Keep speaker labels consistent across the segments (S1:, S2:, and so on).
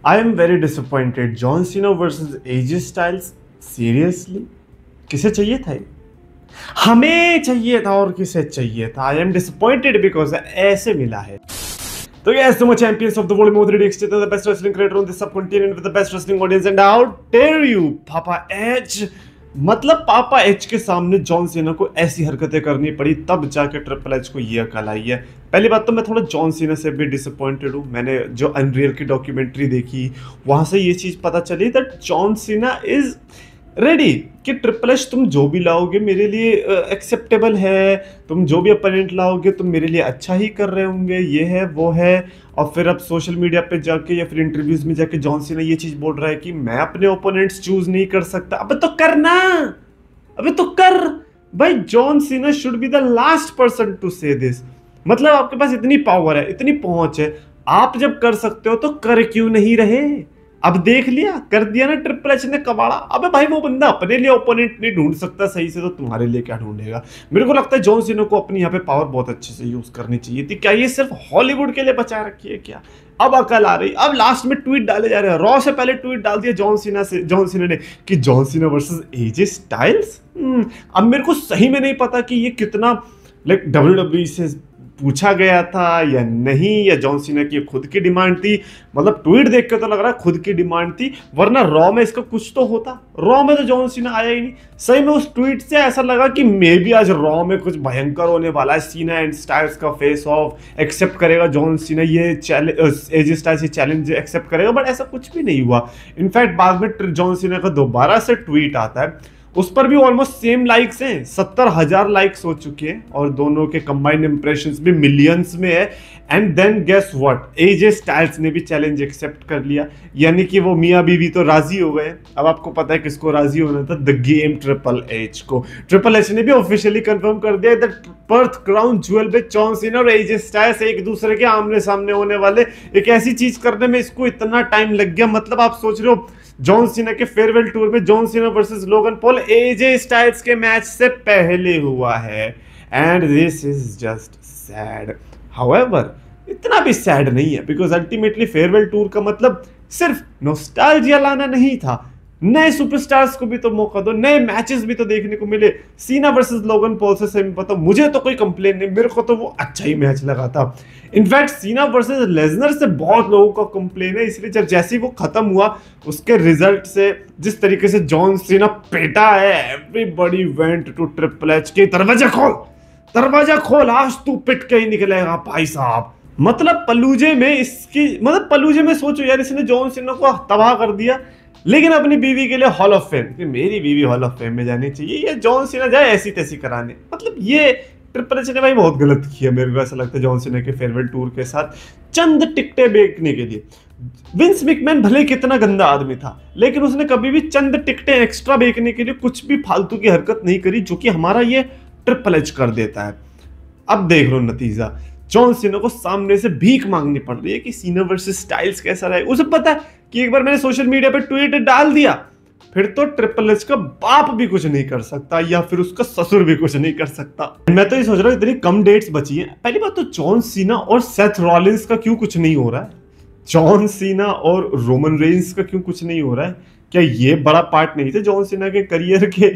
S1: I am very disappointed. John Cena versus AJ Styles, seriously किसे चाहिए था ये? हमें चाहिए था और किसे चाहिए था? आई एम डिसअपॉइंटेड बिकॉज ऐसे मिला है। तो yes, the champions of the world mode ready extended the best wrestling creator on this subcontinent with the best wrestling audience and how dare you पापा एच। मतलब पापा एच के सामने John Cena को ऐसी हरकतें करनी पड़ी तब जाके ट्रिपल एच को ये अकल आई है। पहली बात तो मैं थोड़ा जॉन सीना से भी डिसअपॉइंटेड हूँ। मैंने जो अनरियल की डॉक्यूमेंट्री देखी वहां से ये चीज पता चली that John Cena is ready कि ट्रिपल एच तुम जो भी लाओगे मेरे लिए एक्सेप्टेबल है, तुम जो भी अपोनेंट लाओगे तुम मेरे लिए अच्छा ही कर रहे होंगे, ये है वो है। और फिर अब सोशल मीडिया पे जाके या फिर इंटरव्यूज में जाके जॉन सीना ये चीज बोल रहा है कि मैं अपने ओपोनेंट्स चूज नहीं कर सकता। अबे तो करना, अबे तो कर भाई। John Cena should be the last person to say this. मतलब आपके पास इतनी पावर है, इतनी पहुंच है, आप जब कर सकते हो तो कर क्यों नहीं रहे? अब देख लिया, कर दिया ना ट्रिपल एच ने कबाड़ा। अबे भाई वो बंदा अपने लिए ओपोनेंट नहीं ढूंढ सकता सही से तो तुम्हारे लिए क्या ढूंढेगा? मेरे को लगता है जॉन सीना को अपनी यहाँ पे पावर बहुत अच्छे से यूज करनी चाहिए थी। क्या ये सिर्फ हॉलीवुड के लिए बचा रखी है क्या? अब अकल आ रही, अब लास्ट में ट्वीट डाले जा रहे हैं। रॉ से पहले ट्वीट डाल दिया जॉन सीना ने कि John Cena versus AJ Styles. अब मेरे को सही में नहीं पता कि ये कितना लाइक WWE से पूछा गया था या नहीं, या जॉन सीना की खुद की डिमांड थी। मतलब ट्वीट देख के तो लग रहा है खुद की डिमांड थी, वरना रॉ में इसका कुछ तो होता। रॉ में तो जॉन सीना आया ही नहीं। सही में उस ट्वीट से ऐसा लगा कि मे बी आज रॉ में कुछ भयंकर होने वाला है। सीना एंड स्टाइल्स का फेस ऑफ एक्सेप्ट करेगा जॉन सीना, ये चैलेंज एजे स्टाइल्स ये चैलेंज एक्सेप्ट करेगा, बट ऐसा कुछ भी नहीं हुआ। इनफैक्ट बाद में जॉन सीना का दोबारा से ट्वीट आता है, उस पर भी ऑलमोस्ट सेम लाइक्स हैं, 70,000 लाइक्स हो चुके हैं और दोनों के कंबाइंड इंप्रेशंस भी मिलियंस में है। And then guess what, AJ Styles ने भी चैलेंज एक्सेप्ट कर लिया, यानी कि वो मियां बीवी तो राजी हो गए। अब आपको पता है किसको राजी होना था? द गेम ट्रिपल एच को। ट्रिपल एच ने भी ऑफिशियली कंफर्म कर दिया दैट पर्थ क्राउन ज्वेल पे जॉन सीना और एजे स्टाइल्स एक दूसरे के आमने सामने होने वाले। एक ऐसी चीज करने में इसको इतना टाइम लग गया। मतलब आप सोच रहे हो जॉन सीना के फेयरवेल टूर में John Cena versus Logan Paul AJ Styles के मैच से पहले हुआ है। And this is just sad. However इतना भी सैड नहीं है, बिकॉज अल्टीमेटली फेयरवेल टूर का मतलब सिर्फ नॉस्टैल्जिया लाना नहीं था। नए सुपरस्टार्स को भी तो मौका दो, नए मैचेस भी तो देखने को मिले। सीना वर्सेस लोगन पॉल से सही बताओ, मुझे तो कोई कंप्लेन नहीं, मेरे को तो वो अच्छा ही मैच लगा था। इनफैक्ट सीना वर्सेस लेजनर से बहुत लोगों का कंप्लेन है, इसलिए जब जैसे ही वो खत्म हुआ उसके रिजल्ट से जिस तरीके से जॉन सीना पेटा है, everybody went to triple H के दरवाजा खोल, दरवाजा खोल, आज तू पिट के ही निकलेगा भाई साहब। मतलब पलूजे में इसकी, मतलब पलूजे में सोचो यार, इसने जॉन सीना को तबाह कर दिया, लेकिन अपनी बीवी के लिए हॉल ऑफ फेम, कि मेरी बीवी हॉल ऑफ फेम में जानी चाहिए, ये जॉन सीना जाए ऐसी तैसी कराने। मतलब ये ट्रिपल एच ने भाई बहुत गलत किया। मेरे को ऐसा लगता है जॉन सीना के फेयरवेल टूर के साथ चंद टिकटें बेचने के लिए। विंस मैकमैन भले कितना गंदा आदमी था, लेकिन उसने कभी भी चंद टिकटें एक्स्ट्रा बेचने के लिए कुछ भी फालतू की हरकत नहीं करी, जो कि हमारा ये ट्रिपल एच कर देता है। अब देख लो नतीजा, जॉन सीना को सामने से भीख मांगनी पड़ रही है कि सीना वर्सेस स्टाइल्स कैसा रहे। उसे पता है कि एक बार मैंने सोशल मीडिया पे ट्वीट डाल दिया, फिर तो ट्रिपल एच का बाप भी कुछ नहीं कर सकता या फिर उसका ससुर भी कुछ नहीं कर सकता। मैं तो ये सोच रहा हूँ इतनी कम डेट्स बची हैं, पहली बात तो जॉन सीना और सेथ रॉलिंस का क्यों कुछ नहीं हो रहा है? जॉन सीना और रोमन रेंस का क्यों कुछ नहीं हो रहा है? क्या ये बड़ा पार्ट नहीं थे जॉन सीना के करियर के?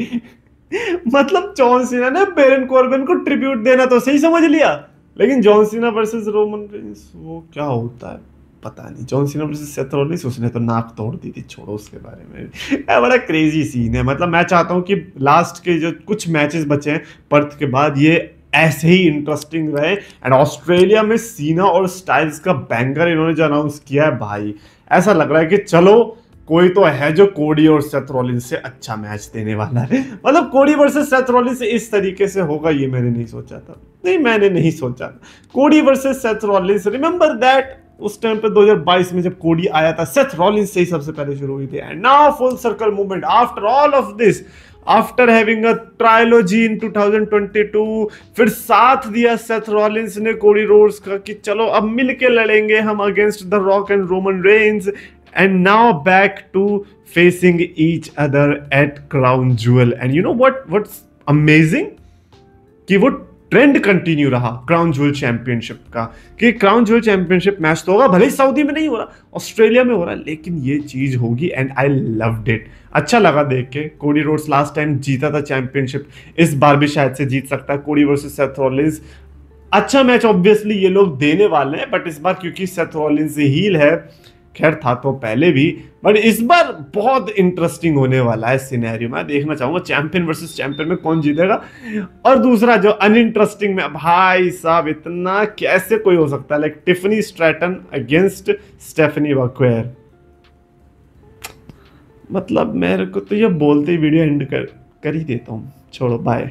S1: मतलब जॉन सीना ने बेरन कॉर्बिन को ट्रिब्यूट देना तो सही समझ लिया, लेकिन John Cena versus Roman Reigns वो क्या होता है पता नहीं। John Cena versus Seth Rollins, उसने तो नाक तोड़ दी थी, छोड़ो उसके बारे में। बड़ा क्रेजी सीन है। मतलब मैं चाहता हूँ कि लास्ट के जो कुछ मैचेस बचे हैं पर्थ के बाद ये ऐसे ही इंटरेस्टिंग रहे। एंड ऑस्ट्रेलिया में सीना और स्टाइल्स का बैंगर इन्होंने जो अनाउंस किया है भाई, ऐसा लग रहा है कि चलो कोई तो है जो कोडी और सेथ रॉलिंस से अच्छा मैच देने वाला है। मतलब कोडी वर्सेस सेथ रॉलिंस इस तरीके से होगा ये मैंने नहीं सोचा था। नहीं, मैंने नहीं सोचा। कोडी versus Seth Rollins, remember that उस टाइम पे 2022 में जब कोडी आया था, सेथ रॉलिंस से ही सबसे पहले शुरू हुई थी। And now full circle movement after all of this, after having a trilogy in 2022, फिर साथ दिया सेथ रॉलिंस ने कोडी रोड्स का कि चलो अब मिलके लड़ेंगे हम against the rock and Roman Reigns. And now back to facing each other at Crown Jewel. And you know what's amazing? कि वो ट्रेंड कंटिन्यू रहा क्राउन ज्वेल चैंपियनशिप का, कि क्राउन ज्वेल चैंपियनशिप मैच तो होगा, भले ही सऊदी में नहीं हो रहा, ऑस्ट्रेलिया में हो रहा है, लेकिन ये चीज होगी एंड आई लव्ड इट। अच्छा लगा देख के। कोडी रोड्स लास्ट टाइम जीता था चैंपियनशिप, इस बार भी शायद से जीत सकता है। कोडी वर्सेस सेथ रॉलिंस, अच्छा मैच ऑब्वियसली ये लोग देने वाले हैं, बट इस बार क्योंकि सेथ रॉलिंस हील है, खैर था तो पहले भी, बट इस बार बहुत इंटरेस्टिंग होने वाला है सिनेरियो। मैं देखना चाहूंगा चैंपियन वर्सेस चैंपियन में कौन जीतेगा। और दूसरा जो अनइंटरेस्टिंग में, भाई साहब इतना कैसे कोई हो सकता है, like Tiffany Stratton against Stephanie Vaquer. मतलब मेरे को तो ये बोलते ही वीडियो एंड कर ही देता हूँ। छोड़ो, बाय।